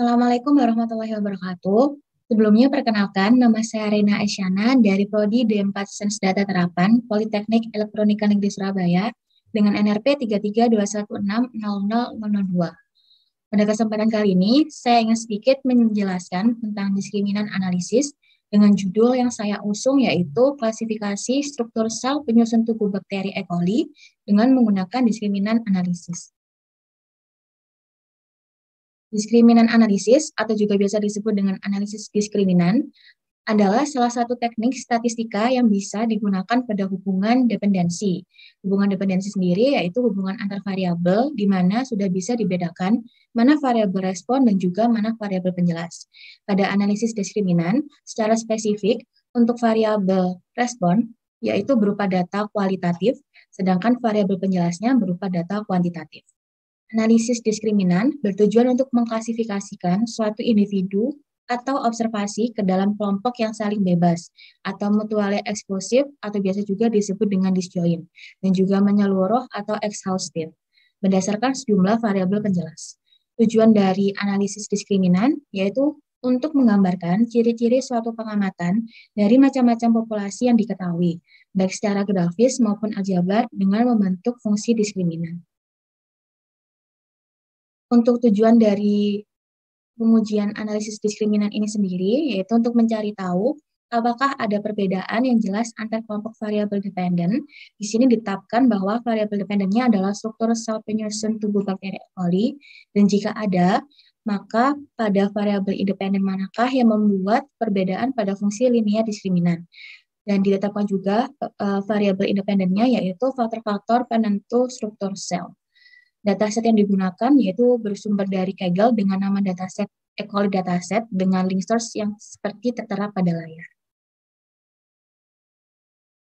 Assalamualaikum warahmatullahi wabarakatuh. Sebelumnya perkenalkan, nama saya Rena Esyana dari Prodi D4 Sains Data Terapan Politeknik Elektronika Negeri Surabaya dengan NRP 332160002. Pada kesempatan kali ini, saya ingin sedikit menjelaskan tentang diskriminan analisis dengan judul yang saya usung yaitu klasifikasi struktur sel penyusun tubuh bakteri E. coli dengan menggunakan diskriminan analisis. Diskriminan analisis, atau juga biasa disebut dengan analisis diskriminan, adalah salah satu teknik statistika yang bisa digunakan pada hubungan dependensi. Hubungan dependensi sendiri yaitu hubungan antar variabel, di mana sudah bisa dibedakan mana variabel respon dan juga mana variabel penjelas. Pada analisis diskriminan, secara spesifik, untuk variabel respon, yaitu berupa data kualitatif, sedangkan variabel penjelasnya berupa data kuantitatif. Analisis diskriminan bertujuan untuk mengklasifikasikan suatu individu atau observasi ke dalam kelompok yang saling bebas atau mutually eksklusif atau biasa juga disebut dengan disjoint dan juga menyeluruh atau exhaustive berdasarkan sejumlah variabel penjelas. Tujuan dari analisis diskriminan yaitu untuk menggambarkan ciri-ciri suatu pengamatan dari macam-macam populasi yang diketahui, baik secara grafis maupun aljabar dengan membentuk fungsi diskriminan. Untuk tujuan dari pengujian analisis diskriminan ini sendiri, yaitu untuk mencari tahu apakah ada perbedaan yang jelas antar kelompok variabel dependen. Di sini ditetapkan bahwa variabel dependennya adalah struktur sel penyusun tubuh bakteri E. coli, dan jika ada, maka pada variabel independen manakah yang membuat perbedaan pada fungsi linear diskriminan. Dan ditetapkan juga variabel independennya yaitu faktor-faktor penentu struktur sel. Dataset yang digunakan yaitu bersumber dari Kaggle dengan nama dataset E. coli dataset dengan link source yang seperti tertera pada layar.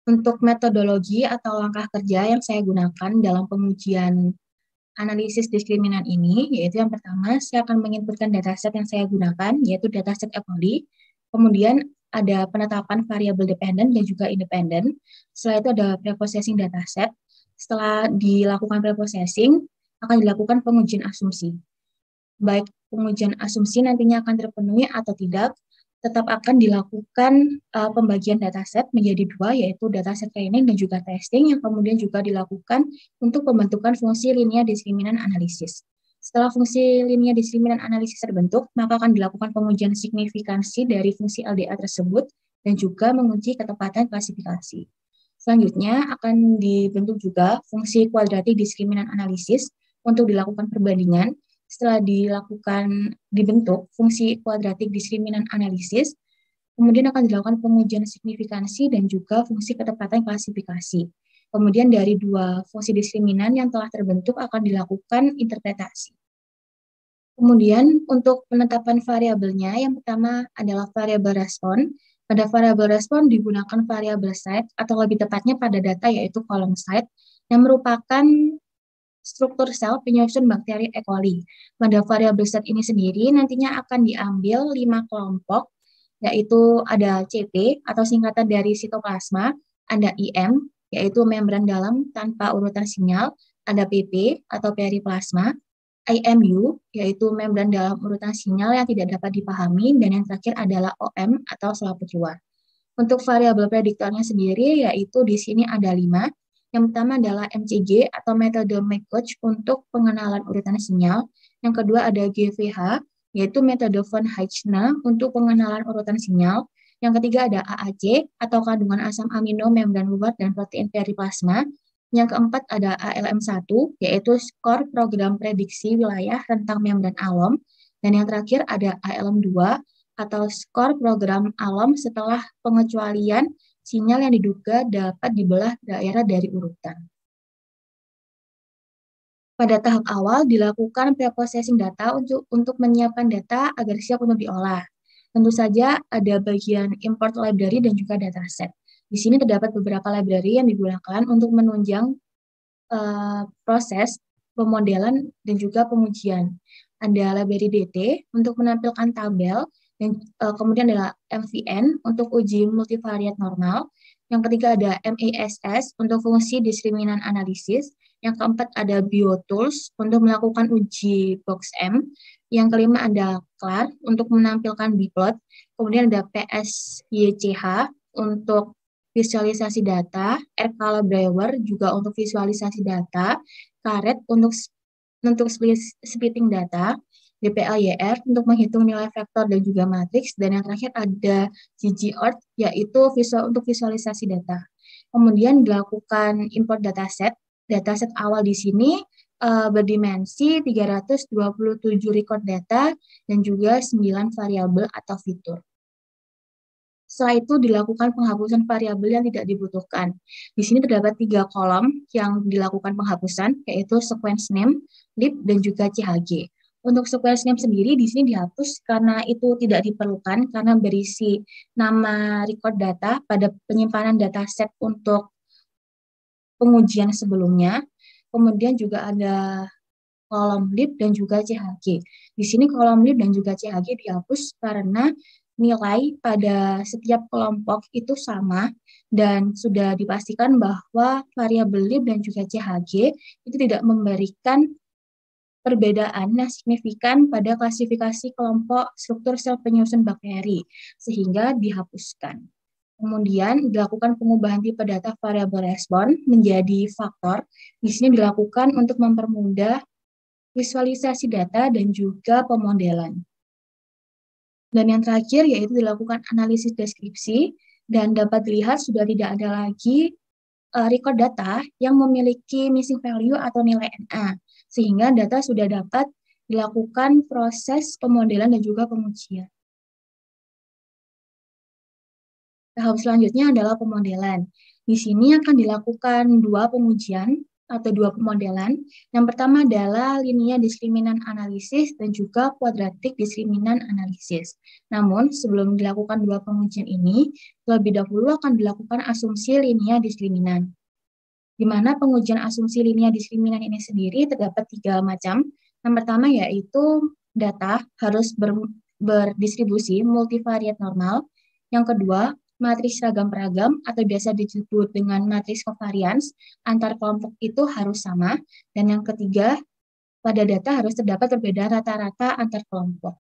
Untuk metodologi atau langkah kerja yang saya gunakan dalam pengujian analisis diskriminan ini, yaitu yang pertama, saya akan menginputkan dataset yang saya gunakan, yaitu dataset E. coli. Kemudian ada penetapan variabel dependen dan juga independen. Setelah itu ada preprocessing dataset. Setelah dilakukan preprocessing, akan dilakukan pengujian asumsi. Baik pengujian asumsi nantinya akan terpenuhi atau tidak, tetap akan dilakukan pembagian dataset menjadi dua, yaitu dataset training dan juga testing, yang kemudian juga dilakukan untuk pembentukan fungsi linear diskriminan analisis. Setelah fungsi linear diskriminan analisis terbentuk, maka akan dilakukan pengujian signifikansi dari fungsi LDA tersebut dan juga menguji ketepatan klasifikasi. Selanjutnya akan dibentuk juga fungsi kuadratik diskriminan analisis untuk dilakukan perbandingan. Setelah dibentuk fungsi kuadratik diskriminan analisis, kemudian akan dilakukan pengujian signifikansi dan juga fungsi ketepatan klasifikasi. Kemudian dari dua fungsi diskriminan yang telah terbentuk akan dilakukan interpretasi. Kemudian untuk penetapan variabelnya, yang pertama adalah variabel respon. Pada variabel respon digunakan variabel set atau lebih tepatnya pada data yaitu kolom set yang merupakan struktur sel penyusun bakteri E. coli. Pada variabel set ini sendiri nantinya akan diambil 5 kelompok, yaitu ada CT atau singkatan dari sitoplasma, ada IM, yaitu membran dalam tanpa urutan sinyal, ada PP atau periplasma, IMU, yaitu membran dalam urutan sinyal yang tidak dapat dipahami, dan yang terakhir adalah OM atau selaput luar. Untuk variabel prediktornya sendiri, yaitu di sini ada 5. Yang pertama adalah MCG atau metode McCouch untuk pengenalan urutan sinyal. Yang kedua ada GVH, yaitu metode von Heichner untuk pengenalan urutan sinyal. Yang ketiga ada AAC atau kandungan asam amino membran luar dan protein periplasma. Yang keempat ada ALM1, yaitu skor program prediksi wilayah rentang membran alom. Dan yang terakhir ada ALM2 atau skor program alom setelah pengecualian sinyal yang diduga dapat dibelah daerah dari urutan. Pada tahap awal dilakukan preprocessing data untuk menyiapkan data agar siap untuk diolah. Tentu saja ada bagian import library dan juga dataset. Di sini terdapat beberapa library yang digunakan untuk menunjang proses pemodelan dan juga pengujian. Ada library DT untuk menampilkan tabel, dan kemudian adalah MVN untuk uji multivariat normal. Yang ketiga ada MASS untuk fungsi diskriminan analisis. Yang keempat ada BioTools untuk melakukan uji box M. Yang kelima ada CLAR untuk menampilkan biplot. Kemudian ada PSYCH untuk visualisasi data, RCalibrewer juga untuk visualisasi data, Caret untuk splitting data, DPLYR untuk menghitung nilai vektor dan juga matriks, dan yang terakhir ada ggOrt yaitu untuk visualisasi data. Kemudian dilakukan import dataset. Dataset awal di sini berdimensi 327 record data dan juga 9 variabel atau fitur. Setelah itu dilakukan penghapusan variabel yang tidak dibutuhkan. Di sini terdapat 3 kolom yang dilakukan penghapusan, yaitu sequence name, lib, dan juga CHG. Untuk sequence name sendiri di sini dihapus karena itu tidak diperlukan karena berisi nama record data pada penyimpanan dataset untuk pengujian sebelumnya. Kemudian juga ada kolom lib dan juga CHG. Di sini kolom lib dan juga CHG dihapus karena nilai pada setiap kelompok itu sama dan sudah dipastikan bahwa variabel lib dan juga CHG itu tidak memberikan perbedaan yang signifikan pada klasifikasi kelompok struktur sel penyusun bakteri sehingga dihapuskan. Kemudian dilakukan pengubahan tipe data variabel respon menjadi faktor. Di sini dilakukan untuk mempermudah visualisasi data dan juga pemodelan. Dan yang terakhir yaitu dilakukan analisis deskripsi dan dapat dilihat sudah tidak ada lagi record data yang memiliki missing value atau nilai NA, sehingga data sudah dapat dilakukan proses pemodelan dan juga pengujian. Tahap selanjutnya adalah pemodelan. Di sini akan dilakukan 2 pengujian atau 2 pemodelan. Yang pertama adalah linear diskriminan analisis dan juga quadratic diskriminan analisis. Namun, sebelum dilakukan 2 pengujian ini, terlebih dahulu akan dilakukan asumsi linear diskriminan. Di mana pengujian asumsi linear diskriminan ini sendiri terdapat 3 macam. Yang pertama yaitu data harus berdistribusi multivariat normal. Yang kedua, matriks ragam-peragam atau biasa disebut dengan matriks covariance antar kelompok itu harus sama. Dan yang ketiga, pada data harus terdapat perbedaan rata-rata antar kelompok.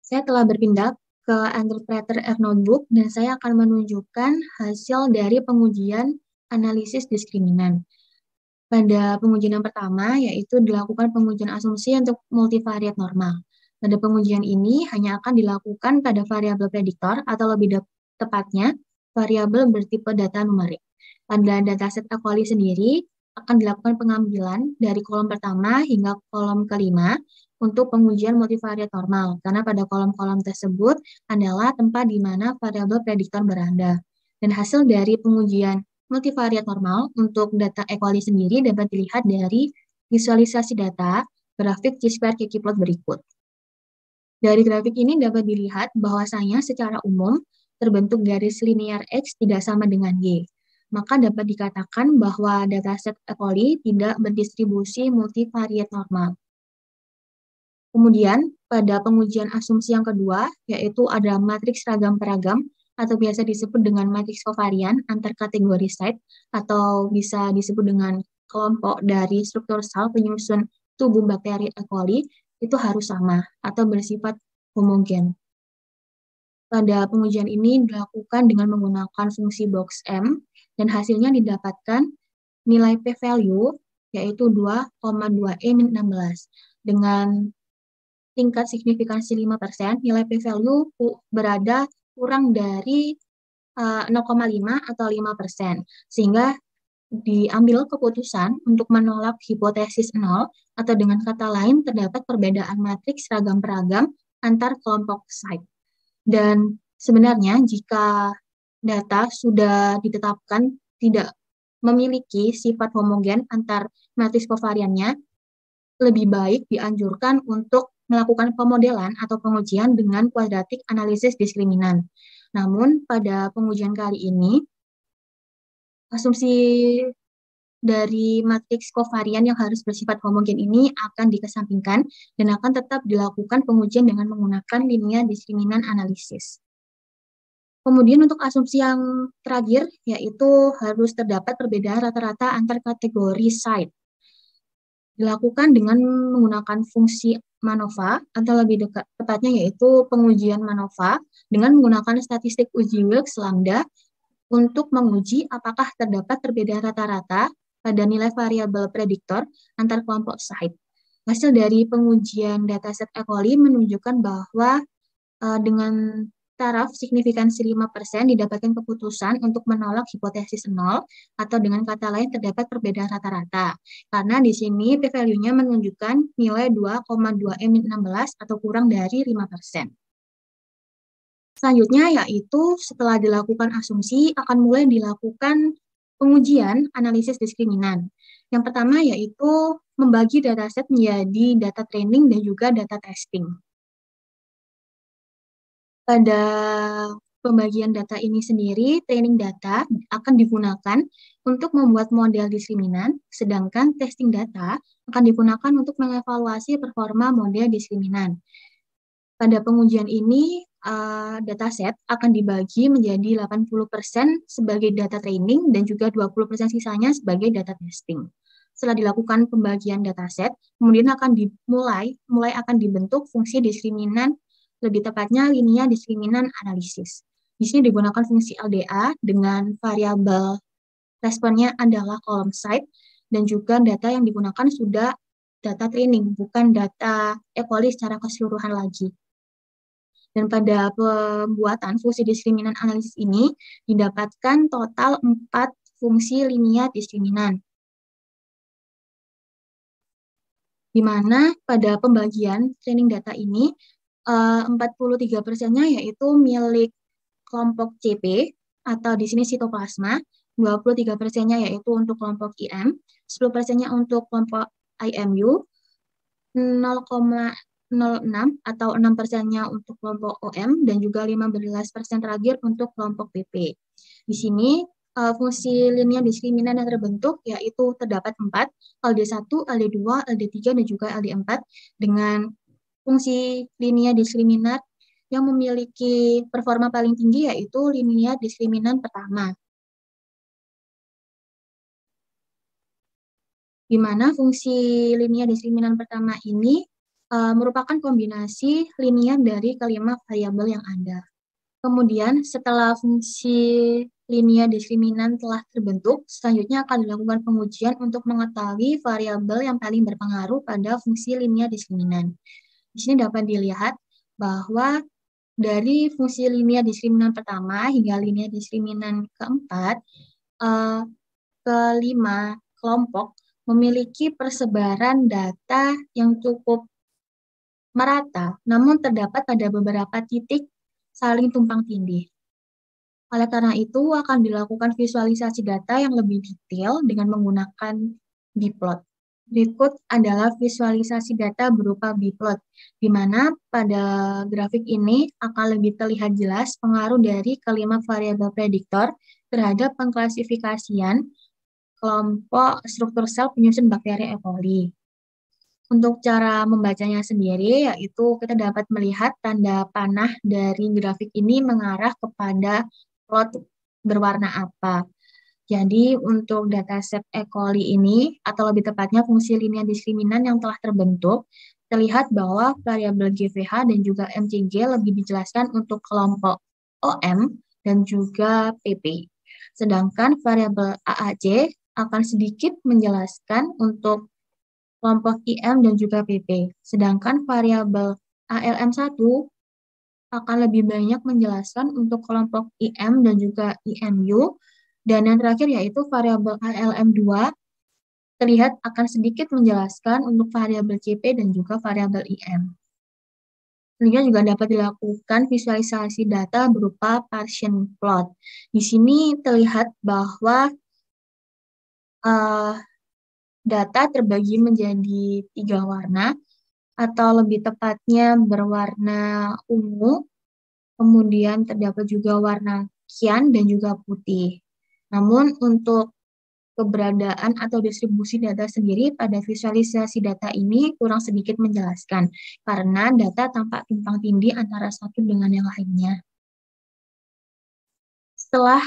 Saya telah berpindah ke Interpreter R Notebook dan saya akan menunjukkan hasil dari pengujian analisis diskriminan. Pada pengujian yang pertama, yaitu dilakukan pengujian asumsi untuk multivariat normal. Pada pengujian ini hanya akan dilakukan pada variabel prediktor atau lebih tepatnya, variabel bertipe data numerik. Pada dataset equali sendiri, akan dilakukan pengambilan dari kolom pertama hingga kolom kelima untuk pengujian multivariat normal, karena pada kolom-kolom tersebut adalah tempat di mana variabel prediktor berada. Dan hasil dari pengujian multivariat normal untuk data equali sendiri dapat dilihat dari visualisasi data grafik Chi-square Kiki-plot berikut. Dari grafik ini dapat dilihat bahwasanya secara umum terbentuk garis linear X tidak sama dengan Y. Maka dapat dikatakan bahwa dataset equali tidak berdistribusi multivariat normal. Kemudian, pada pengujian asumsi yang kedua, yaitu ada matriks ragam-peragam, atau biasa disebut dengan matriks covarian antar kategori site, atau bisa disebut dengan kelompok dari struktur sel penyusun tubuh bakteri E. coli, itu harus sama, atau bersifat homogen. Pada pengujian ini dilakukan dengan menggunakan fungsi box M, dan hasilnya didapatkan nilai p-value, yaitu 2,2e-16. Dengan tingkat signifikansi 5%, nilai p-value berada kurang dari 0,5 atau 5%, sehingga diambil keputusan untuk menolak hipotesis 0, atau dengan kata lain terdapat perbedaan matriks ragam-peragam antar kelompok site. Dan sebenarnya jika data sudah ditetapkan tidak memiliki sifat homogen antar matriks covariannya, lebih baik dianjurkan untuk melakukan pemodelan atau pengujian dengan quadratic analysis diskriminan. Namun pada pengujian kali ini, asumsi dari matriks covarian yang harus bersifat homogen ini akan dikesampingkan dan akan tetap dilakukan pengujian dengan menggunakan linear diskriminan analisis. Kemudian untuk asumsi yang terakhir, yaitu harus terdapat perbedaan rata-rata antar kategori site. dilakukan dengan menggunakan fungsi MANOVA, atau lebih tepatnya yaitu pengujian MANOVA dengan menggunakan statistik uji Wilks lambda untuk menguji apakah terdapat perbedaan rata-rata pada nilai variabel prediktor antar kelompok site. Hasil dari pengujian dataset E. coli menunjukkan bahwa dengan taraf signifikansi 5% didapatkan keputusan untuk menolak hipotesis 0, atau dengan kata lain terdapat perbedaan rata-rata. Karena di sini p-value-nya menunjukkan nilai 2,2-16 atau kurang dari 5%. Selanjutnya yaitu setelah dilakukan asumsi akan mulai dilakukan pengujian analisis diskriminan. Yang pertama yaitu membagi dataset menjadi data training dan juga data testing. Pada pembagian data ini sendiri, training data akan digunakan untuk membuat model diskriminan, sedangkan testing data akan digunakan untuk mengevaluasi performa model diskriminan. Pada pengujian ini, dataset akan dibagi menjadi 80% sebagai data training dan juga 20% sisanya sebagai data testing. Setelah dilakukan pembagian dataset, kemudian akan mulai akan dibentuk fungsi diskriminan, lebih tepatnya linear diskriminan analisis. Di sini digunakan fungsi LDA dengan variabel responnya adalah column site, dan juga data yang digunakan sudah data training, bukan data E. coli secara keseluruhan lagi. Dan pada pembuatan fungsi diskriminan analisis ini didapatkan total 4 fungsi linear diskriminan. Di mana pada pembagian training data ini 43%-nya yaitu milik kelompok CP atau di sini sitoplasma, 23%-nya yaitu untuk kelompok IM, 10%-nya untuk kelompok IMU, 0,06 atau 6%-nya untuk kelompok OM, dan juga 15% terakhir untuk kelompok PP. Di sini fungsi linear diskriminan yang terbentuk yaitu terdapat 4, LD1, LD2, LD3, dan juga LD4, dengan fungsi linear diskriminan yang memiliki performa paling tinggi yaitu linear diskriminan pertama. Di mana fungsi linear diskriminan pertama ini merupakan kombinasi linear dari kelima variabel yang ada. Kemudian setelah fungsi linear diskriminan telah terbentuk, selanjutnya akan dilakukan pengujian untuk mengetahui variabel yang paling berpengaruh pada fungsi linear diskriminan. Di sini dapat dilihat bahwa dari fungsi linear diskriminan pertama hingga linear diskriminan keempat, kelima kelompok memiliki persebaran data yang cukup merata, namun terdapat pada beberapa titik saling tumpang tindih. Oleh karena itu, akan dilakukan visualisasi data yang lebih detail dengan menggunakan biplot. Berikut adalah visualisasi data berupa biplot, di mana pada grafik ini akan lebih terlihat jelas pengaruh dari kelima variabel prediktor terhadap pengklasifikasian kelompok struktur sel penyusun bakteri E. coli. Untuk cara membacanya sendiri, yaitu kita dapat melihat tanda panah dari grafik ini mengarah kepada plot berwarna apa. Jadi untuk dataset E. coli ini, atau lebih tepatnya fungsi linear diskriminan yang telah terbentuk, terlihat bahwa variabel GVH dan juga MCG lebih dijelaskan untuk kelompok OM dan juga PP. Sedangkan variabel AAC akan sedikit menjelaskan untuk kelompok IM dan juga PP. Sedangkan variabel ALM1 akan lebih banyak menjelaskan untuk kelompok IM dan juga IMU. Dan yang terakhir yaitu variabel ALM2 terlihat akan sedikit menjelaskan untuk variabel CP dan juga variabel IM. Selanjutnya juga dapat dilakukan visualisasi data berupa Partition plot. Di sini terlihat bahwa data terbagi menjadi 3 warna, atau lebih tepatnya berwarna ungu, kemudian terdapat juga warna kyan dan juga putih. Namun untuk keberadaan atau distribusi data sendiri pada visualisasi data ini kurang sedikit menjelaskan, karena data tampak tumpang tindih antara satu dengan yang lainnya. Setelah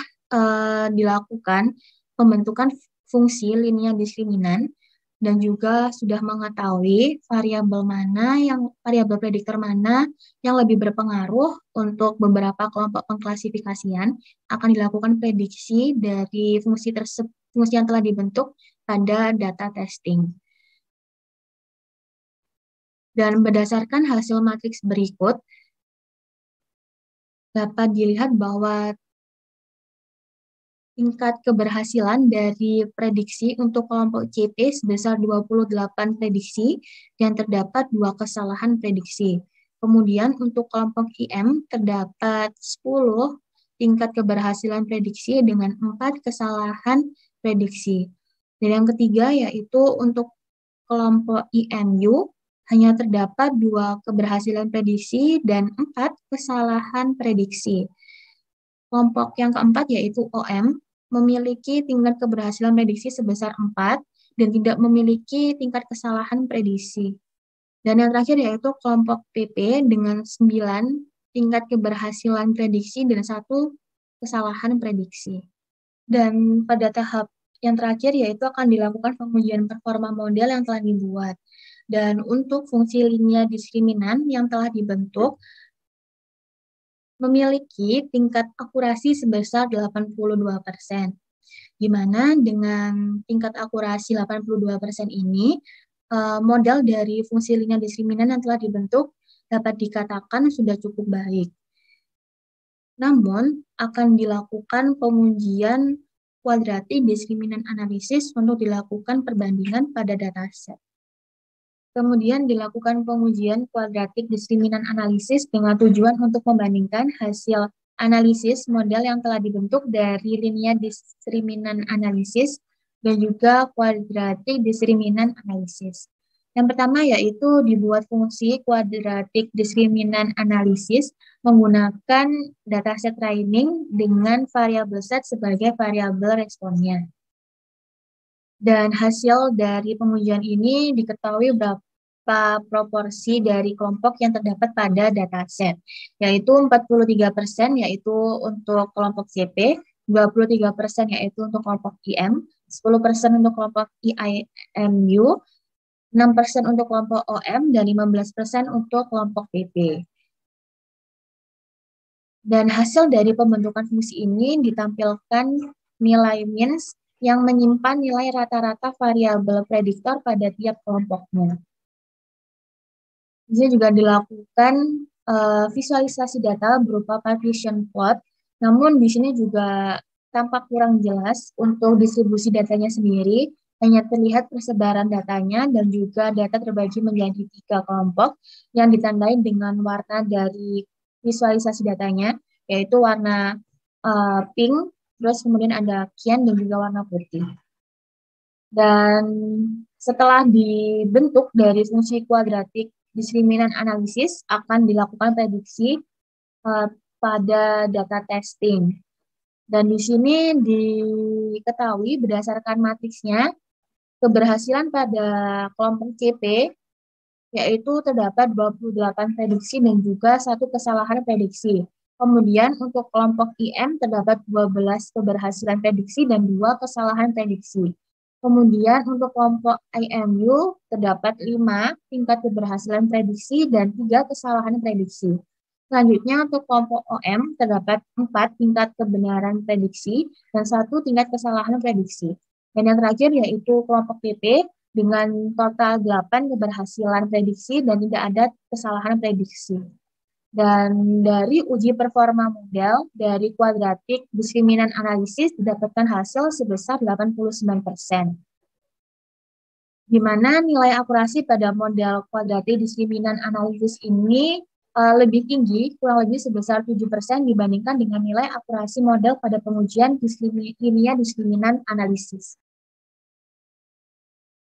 dilakukan pembentukan fungsi linear diskriminan, dan juga sudah mengetahui variabel prediktor mana yang lebih berpengaruh untuk beberapa kelompok pengklasifikasian, akan dilakukan prediksi dari fungsi yang telah dibentuk pada data testing. Dan berdasarkan hasil matriks berikut, dapat dilihat bahwa tingkat keberhasilan dari prediksi untuk kelompok CP sebesar 28 prediksi dan terdapat 2 kesalahan prediksi. Kemudian untuk kelompok IM terdapat 10 tingkat keberhasilan prediksi dengan 4 kesalahan prediksi. Dan yang ketiga yaitu untuk kelompok IMU hanya terdapat 2 keberhasilan prediksi dan 4 kesalahan prediksi. Kelompok yang keempat yaitu OM memiliki tingkat keberhasilan prediksi sebesar 4 dan tidak memiliki tingkat kesalahan prediksi. Dan yang terakhir yaitu kelompok PP dengan 9 tingkat keberhasilan prediksi dan 1 kesalahan prediksi. Dan pada tahap yang terakhir yaitu akan dilakukan pengujian performa model yang telah dibuat. Dan untuk fungsi linear diskriminan yang telah dibentuk, memiliki tingkat akurasi sebesar 82%, di mana dengan tingkat akurasi 82% ini, model dari fungsi linear diskriminan yang telah dibentuk dapat dikatakan sudah cukup baik. Namun, akan dilakukan pengujian kuadratik diskriminan analisis untuk dilakukan perbandingan pada dataset. Kemudian dilakukan pengujian kuadratik diskriminan analisis dengan tujuan untuk membandingkan hasil analisis model yang telah dibentuk dari linear diskriminan analisis dan juga kuadratik diskriminan analisis. Yang pertama yaitu dibuat fungsi kuadratik diskriminan analisis menggunakan dataset training dengan variabel set sebagai variabel responnya. Dan hasil dari pengujian ini diketahui berapa proporsi dari kelompok yang terdapat pada dataset, yaitu 43% yaitu untuk kelompok CP, 23% yaitu untuk kelompok IM, 10% untuk kelompok IMU, 6% untuk kelompok OM, dan 15% untuk kelompok PP. Dan hasil dari pembentukan fungsi ini ditampilkan nilai means yang menyimpan nilai rata-rata variabel prediktor pada tiap kelompoknya. Di sini juga dilakukan visualisasi data berupa partition plot, namun di sini juga tampak kurang jelas untuk distribusi datanya sendiri, hanya terlihat persebaran datanya dan juga data terbagi menjadi 3 kelompok yang ditandai dengan warna dari visualisasi datanya, yaitu warna pink, terus kemudian ada cyan dan juga warna putih. Dan setelah dibentuk dari fungsi kuadratik diskriminan analisis, akan dilakukan prediksi pada data testing. Dan di sini diketahui berdasarkan matriksnya, keberhasilan pada kelompok CP yaitu terdapat 28 prediksi dan juga 1 kesalahan prediksi. Kemudian untuk kelompok IM terdapat 12 keberhasilan prediksi dan 2 kesalahan prediksi. Kemudian untuk kelompok IMU terdapat 5 tingkat keberhasilan prediksi dan 3 kesalahan prediksi. Selanjutnya untuk kelompok OM terdapat 4 tingkat kebenaran prediksi dan 1 tingkat kesalahan prediksi. Dan yang terakhir yaitu kelompok PP dengan total 8 keberhasilan prediksi dan tidak ada kesalahan prediksi. Dan dari uji performa model dari kuadratik diskriminan analisis didapatkan hasil sebesar 89%. Di mana nilai akurasi pada model kuadratik diskriminan analisis ini lebih tinggi, kurang lebih sebesar 7% dibandingkan dengan nilai akurasi model pada pengujian linear diskriminan analisis.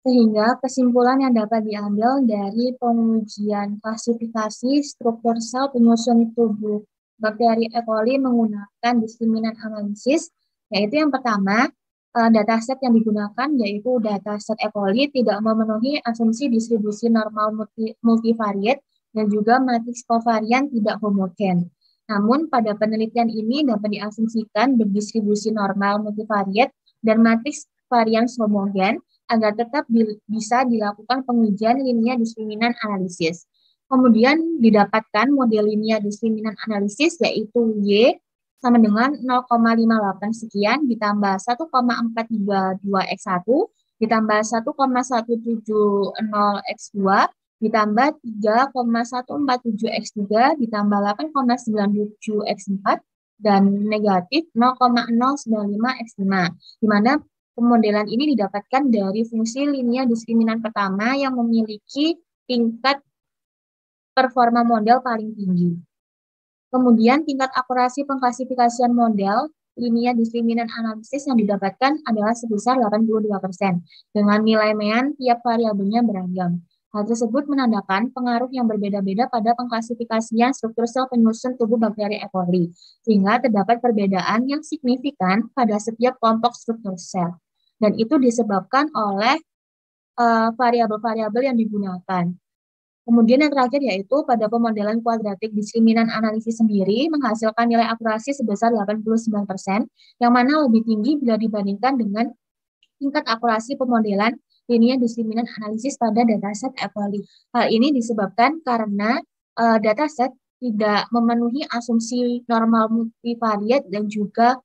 Sehingga kesimpulan yang dapat diambil dari pengujian klasifikasi struktur sel penyusun tubuh bakteri E. coli menggunakan diskriminan analisis, yaitu yang pertama, dataset yang digunakan yaitu dataset E. coli tidak memenuhi asumsi distribusi normal multivariate dan juga matriks kovarian tidak homogen. Namun pada penelitian ini dapat diasumsikan berdistribusi normal multivariate dan matriks varians homogen agar tetap bisa dilakukan pengujian linear diskriminan analisis. Kemudian didapatkan model linear diskriminan analisis yaitu Y sama dengan 0,58 sekian ditambah 1,432 X1 ditambah 1,170 X2 ditambah 3,147 X3 ditambah 8,97 X4 dan negatif 0,095 X5, di mana pemodelan ini didapatkan dari fungsi linear diskriminan pertama yang memiliki tingkat performa model paling tinggi. Kemudian tingkat akurasi pengklasifikasian model linear diskriminan analisis yang didapatkan adalah sebesar 82% dengan nilai mean tiap variabelnya beragam. Hal tersebut menandakan pengaruh yang berbeda-beda pada pengklasifikasian struktur sel penyusun tubuh bakteri E. coli, sehingga terdapat perbedaan yang signifikan pada setiap kelompok struktur sel. Dan itu disebabkan oleh variabel-variabel yang digunakan. Kemudian yang terakhir yaitu pada pemodelan kuadratik diskriminan analisis sendiri menghasilkan nilai akurasi sebesar 89%, yang mana lebih tinggi bila dibandingkan dengan tingkat akurasi pemodelan linear diskriminan analisis pada dataset E. coli. Hal ini disebabkan karena dataset tidak memenuhi asumsi normal multivariat dan juga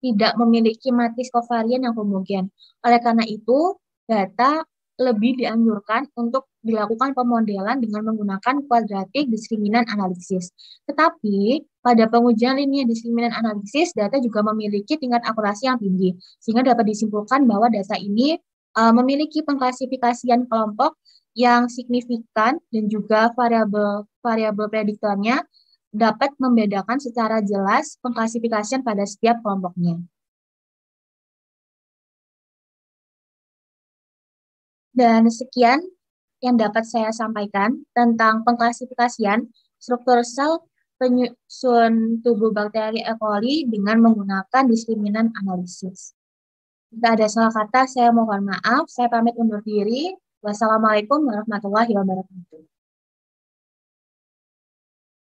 tidak memiliki matris kovarian yang homogen. Oleh karena itu, data lebih dianjurkan untuk dilakukan pemodelan dengan menggunakan kuadratik diskriminan analisis. Tetapi, pada pengujian linear diskriminan analisis, data juga memiliki tingkat akurasi yang tinggi, sehingga dapat disimpulkan bahwa data ini memiliki pengklasifikasian kelompok yang signifikan dan juga variabel prediktornya dapat membedakan secara jelas pengklasifikasian pada setiap kelompoknya. Dan sekian yang dapat saya sampaikan tentang pengklasifikasian struktur sel penyusun tubuh bakteri E. coli dengan menggunakan diskriminan analisis. Jika ada salah kata, saya mohon maaf. Saya pamit undur diri. Wassalamualaikum warahmatullahi wabarakatuh.